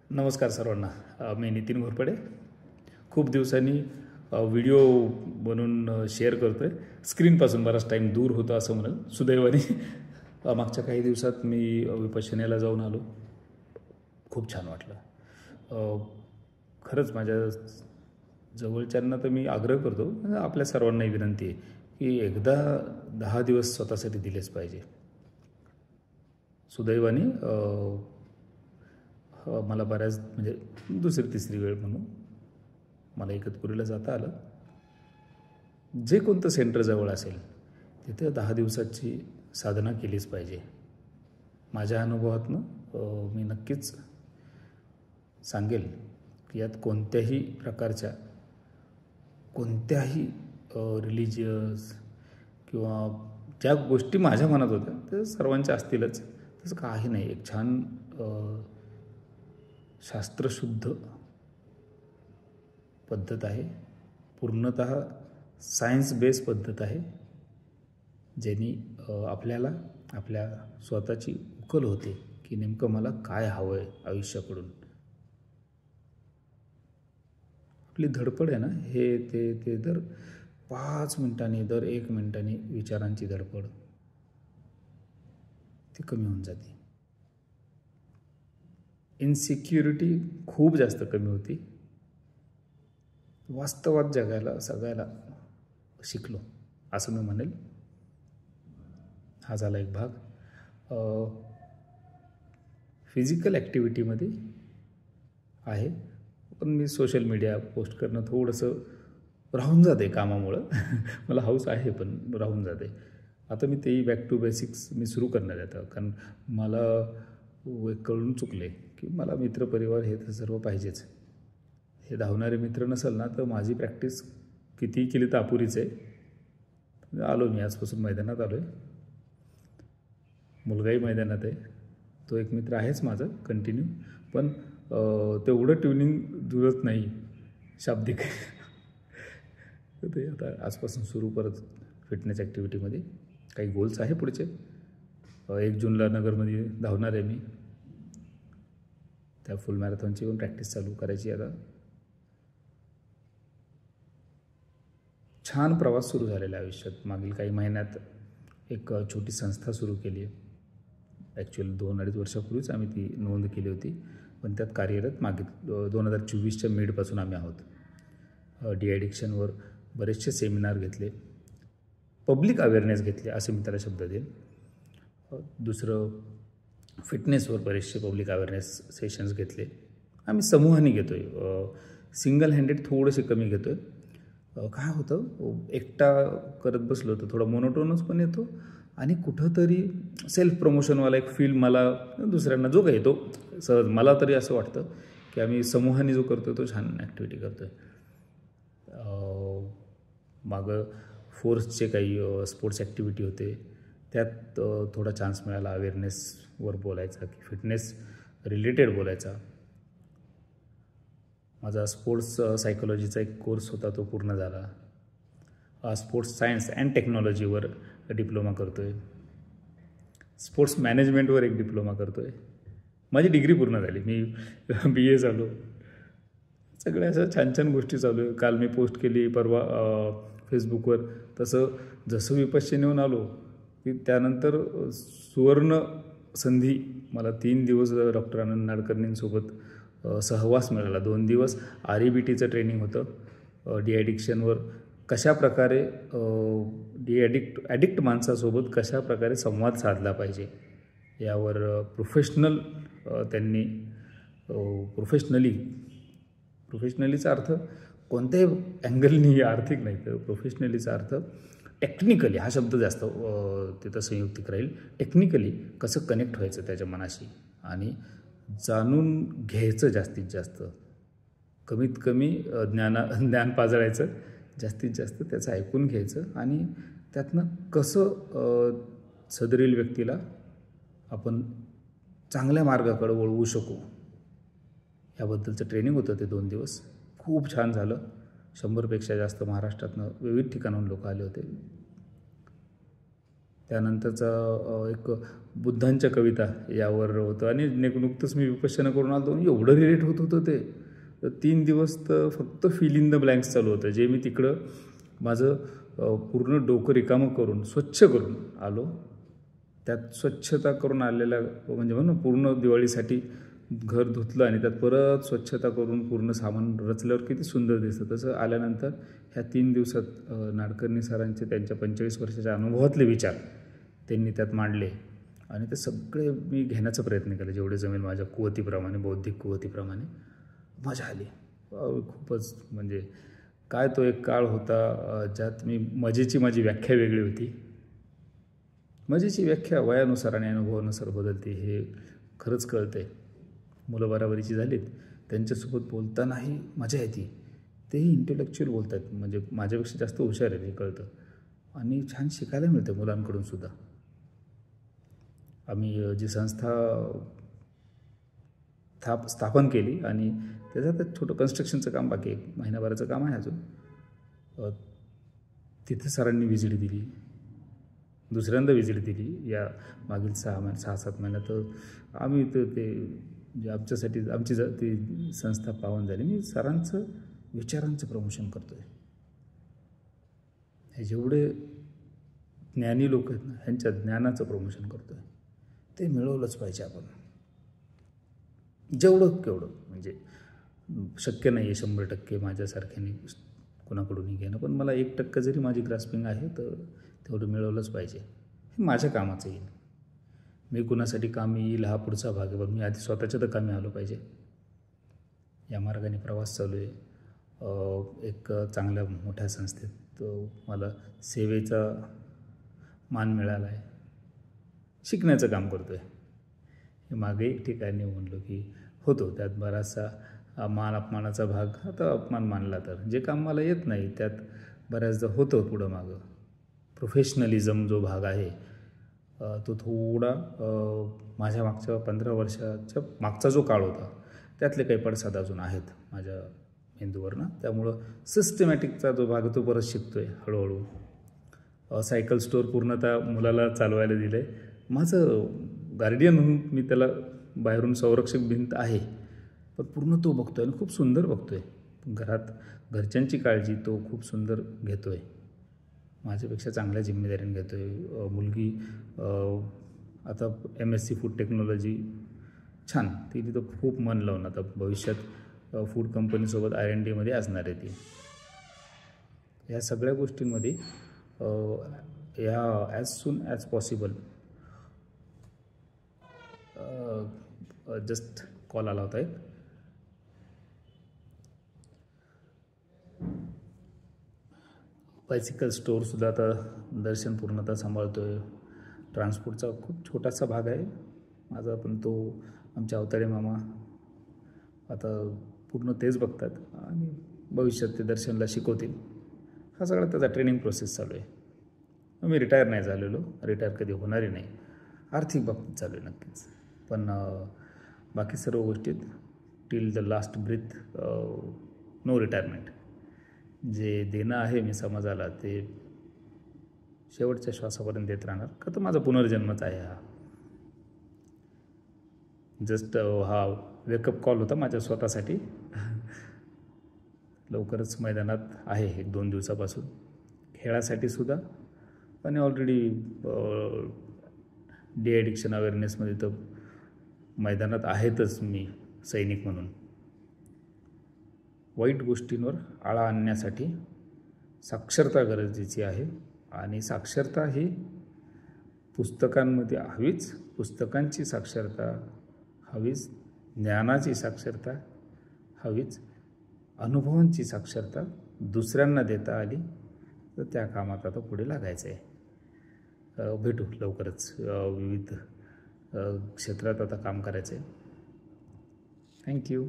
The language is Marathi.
नमस्कार सर्वांना. मी नितीन घोरपडे. खूप दिवसांनी व्हिडिओ बनवून शेअर करतो आहे. स्क्रीनपासून बराच टाईम दूर होता असं म्हणाल. सुदैवाने मागच्या काही दिवसात मी विपश्यनेला जाऊन आलो. खूप छान वाटलं. खरंच माझ्या जवळच्यांना तर मी आग्रह करतो, आपल्या सर्वांनाही विनंती आहे की एकदा 10 दिवस स्वतःसाठी दिलेच पाहिजे. सुदैवाने मला बऱ्याच म्हणजे दुसरी तिसरी वेळ म्हणून मला इगतपुरीला जाता आलं. जे कोणतं सेंटर जवळ असेल तिथे 10 दिवसाची साधना केलीच पाहिजे. माझ्या अनुभवातनं मी नक्कीच सांगेल की यात कोणत्याही प्रकारच्या कोणत्याही रिलिजियस किंवा ज्या गोष्टी माझ्या मनात होत्या त्या सर्वांच्या असतीलच, तसं काही नाही. एक छान शास्त्रशुद्ध पद्धत आहे, पूर्णतः सायन्स बेस पद्धत आहे, ज्यांनी आपल्याला आपल्या स्वतःची उकल होते की नेमकं मला काय हवं आहे आयुष्याकडून. आपली धडपड आहे ना, हे ते दर 5 मिनिटांनी, दर 1 मिनिटांनी विचारांची धडपड ती कमी होऊन जाते. इन्सिक्युरिटी खूप जास्त कमी होती. वास्तवात जगायला सगळ्याला शिकलो असं मी म्हणेल. हा झाला एक भाग. फिजिकल ॲक्टिव्हिटीमध्ये आहे, पण मी सोशल मीडिया पोस्ट करणं थोडंसं राहून जाते कामामुळं. मला हौस आहे पण राहून जाते. आता मी तेही बॅक टू बेसिक्स मी सुरू करणार आहे आता, कारण मला कळून चुकले की मला मित्रपरिवार हे तर सर्व पाहिजेच. हे धावणारे मित्र नसेल ना तर माझी प्रॅक्टिस कितीही केली तर अपुरीच आहे. आलो मी आजपासून मैदानात आलो आहे. मुलगाही मैदानात आहे. तो एक मित्र आहेच माझं कंटिन्यू, पण तेवढं ट्युनिंग जुळत नाही शाब्दिक. तर ते आता आजपासून सुरू परत फिटनेस ॲक्टिव्हिटीमध्ये काही गोल्स आहे पुढचे. 1 जूनला नगरमध्ये धावणार आहे मी. त्या फुल मॅरेथॉनची पण प्रॅक्टिस चालू करायची आता. छान प्रवास सुरू झालेला आयुष्यात. मागील काही महिन्यात एक छोटी संस्था सुरू केली आहे. ॲक्च्युअली 2-2.5 वर्षापूर्वीच आम्ही ती नोंद केली होती, पण त्यात कार्यरत मागील 2024च्या मिडपासून आम्ही आहोत. डिॲडिक्शनवर बरेचसे सेमिनार घेतले, पब्लिक अवेअरनेस घेतले असे मी त्याला शब्द देईन. दुसरं फिटनेसवर बरेचसे पब्लिक अवेअरनेस सेशन्स घेतले. आम्ही समूहाने घेतो आहे, सिंगल हँडेड थोडेसे कमी घेतो आहे. काय होतं, एकटा करत बसलो तर थोडा मोनोटोनस पण येतो आणि कुठंतरी सेल्फ प्रमोशनवाला एक फील मला दुसऱ्यांना जो काही येतो सहज. मला तरी असं वाटतं की आम्ही समूहाने जो करतो तो छान ॲक्टिव्हिटी करतो आहे. मागं फोर्सचे काही स्पोर्ट्स ॲक्टिव्हिटी होते, त्यात थोडा चान्स मिळाला अवेअरनेसवर बोलायचा की फिटनेस रिलेटेड बोलायचा. माझा स्पोर्ट्स सायकोलॉजीचा एक कोर्स होता, तो पूर्ण झाला. स्पोर्ट्स सायन्स अँड टेक्नॉलॉजीवर डिप्लोमा करतो आहे. स्पोर्ट्स मॅनेजमेंटवर एक डिप्लोमा करतो आहे. माझी डिग्री पूर्ण झाली, मी BA झालो. सगळ्या अशा छान छान गोष्टी चालू आहे. काल मी पोस्ट केली परवा फेसबुकवर. तसं जसं विपश्यनेहून आलो की त्यानंतर सुवर्ण संधी मला 3 दिवस डॉक्टर आनंद नाडकर्णींसोबत सहवास मिळाला. 2 दिवस REBTचं ट्रेनिंग होतं. डिॲडिक्शनवर कशाप्रकारे ॲडिक्ट माणसासोबत कशाप्रकारे संवाद साधला पाहिजे यावर त्यांनी प्रोफेशनलीचा अर्थ कोणत्याही अँगलनी आर्थिक नाही, तर प्रोफेशनलीचा अर्थ टेक्निकली, हा शब्द जास्त तिथं संयुक्तिक राहील. टेक्निकली कसं कनेक्ट व्हायचं त्याच्या मनाशी आणि जाणून घ्यायचं जास्तीत जास्त, कमीत कमी ज्ञान पाजळायचं, जास्तीत जास्त त्याचं ऐकून घ्यायचं आणि त्यातनं कसं सदरील व्यक्तीला आपण चांगल्या मार्गाकडे वळवू शकू याबद्दलचं ट्रेनिंग होतं ते 2 दिवस. खूप छान झालं. 100पेक्षा जास्त महाराष्ट्रातनं विविध ठिकाणाहून लोक आले होते. त्यानंतरचा एक बुद्धांच्या कविता यावर होतं आणि नुकतंच मी विपश्यना करून आलो. एवढं रिलेट होत होतं ते. 3 दिवस तर फक्त फिल इन द ब्लँक्स चालू होतं, जे मी तिकडं माझं पूर्ण डोकं रिकामं करून स्वच्छ करून आलो. त्यात स्वच्छता करून आलेल्या म्हणजे म्हणून पूर्ण दिवाळीसाठी घर धुतलं आणि त्यात परत स्वच्छता करून पूर्ण सामान रचल्यावर किती सुंदर दिसतं. तसं आल्यानंतर ह्या 3 दिवसात नाडकर्णी सरांचे त्यांच्या 45 वर्षाच्या अनुभवातले विचार त्यांनी त्यात मांडले आणि ते सगळे मी घेण्याचा प्रयत्न केला जेवढे जमेल माझ्या कुवतीप्रमाणे, बौद्धिक कुवतीप्रमाणे. मजा आली खूपच. म्हणजे काय तो एक काळ होता ज्यात मजेची माझी व्याख्या वेगळी होती. मजेची व्याख्या वयानुसार आणि अनुभवानुसार बदलते हे खरंच कळतंय. मुलं बराबरीची झालीत, त्यांच्यासोबत बोलतानाही मजा येते. तेही इंटेलेक्च्युअल बोलत आहेत, म्हणजे माझ्यापेक्षा जास्त हुशार आहेत हे कळतं आणि छान शिकायला मिळतं मुलांकडून सुद्धा. आम्ही जी संस्था स्थापन केली आणि त्याच्यात छोटं कन्स्ट्रक्शनचं काम बाकी आहे, महिनाभराचं काम आहे अजून. तिथे सरांनी व्हिजिट दिली, दुसऱ्यांदा व्हिजिट दिली या मागील 6-7 महिन्यात. आम्ही ते जे आमच्यासाठी आमची ती संस्था पावन झाली. मी सरांचं विचारांचं प्रमोशन करतो आहे. हे जेवढे ज्ञानी लोक आहेत ना, ह्यांच्या ज्ञानाचं प्रमोशन करतो आहे. ते मिळवलंच पाहिजे आपण, जेवढं केवढं. म्हणजे शक्य नाही आहे 100% माझ्यासारख्याने कोणाकडूनही घेणं, पण मला 1% जरी माझी ग्रास्पिंग आहे तर तेवढं मिळवलंच पाहिजे. हे माझ्या कामाचं येईल. मी कुणासाठी कामी येईल हा पुढचा भाग आहे. मी आधी स्वतःच्या तर कामी आलो पाहिजे. या मार्गाने प्रवास चालू आहे. एक चांगल्या मोठ्या संस्थेत मला सेवेचा मान मिळाला आहे. शिकण्याचं काम करतो आहे. हे मागे एक ठिकाणी म्हणलो की होतो त्यात बराचसा मान अपमानाचा भाग. आता अपमान मानला तर जे काम मला येत नाही त्यात बऱ्याचदा होतं पुढं मागं. प्रोफेशनलिझम जो भाग आहे तो थोडा माझ्या मागच्या 15 वर्षाच्या मागचा जो काळ होता त्यातले काही पडसाद अजून आहेत माझ्या मेंदूवरनं. त्यामुळं सिस्टमॅटिकचा जो भाग तो परत शिकतो आहे हळूहळू. सायकल स्टोअर पूर्णतः मुलाला चालवायला दिलं आहे. माझं गार्डियन म्हणून मी त्याला बाहेरून संरक्षक भिंत आहे, पण पूर्ण तो बघतो आहे आणि खूप सुंदर बघतो आहे. घरच्यांची काळजी तो खूप सुंदर घेतो आहे, माझ्यापेक्षा चांगल्या जिम्मेदारीने घेतो आहे. मुलगी आता MSc फूड टेक्नॉलॉजी छान, तिने तो खूप मन लावून आता भविष्यात फूड कंपनीसोबत R&D मध्ये असणार आहे ती. या सगळ्या गोष्टींमध्ये या as soon as possible just call आला होता एक. बायसिकल स्टोअरसुद्धा आता दर्शन पूर्णतः सांभाळतो आहे. ट्रान्सपोर्टचा खूप छोटासा भाग आहे माझा, पण तो आमचे अवताडे मामा आता पूर्ण तेच बघतात आणि भविष्यात ते दर्शनला शिकवतील. हा सगळा त्याचा ट्रेनिंग प्रोसेस चालू आहे. मी रिटायर नाही झालेलो, रिटायर कधी होणारही नाही. आर्थिक बाबतीत चालू आहे नक्कीच, पण बाकी सर्व गोष्टीत till the last breath no retirement. जे देणं आहे मी समाजाला ते शेवटच्या श्वासापर्यंत देत राहणार. का तर माझा पुनर्जन्मच आहे हा. जस्ट हा वेकअप कॉल होता माझ्या स्वतःसाठी. लवकरच मैदानात आहे 1-2 दिवसापासून खेळासाठी सुद्धा, आणि ऑलरेडी डी ॲडिक्शन अवेअरनेसमध्ये तर मैदानात आहेतच मी सैनिक म्हणून. वाईट गोष्टींवर आळा आणण्यासाठी साक्षरता गरजेची आहे, आणि साक्षरता ही पुस्तकांमध्ये हवीच, पुस्तकांची साक्षरता हवीच, ज्ञानाची साक्षरता हवीच, अनुभवांची साक्षरता दुसऱ्यांना देता आली तर त्या कामात आता पुढे लागायचं आहे. भेटू लवकरच. विविध क्षेत्रात आता काम करायचं आहे. थँक्यू.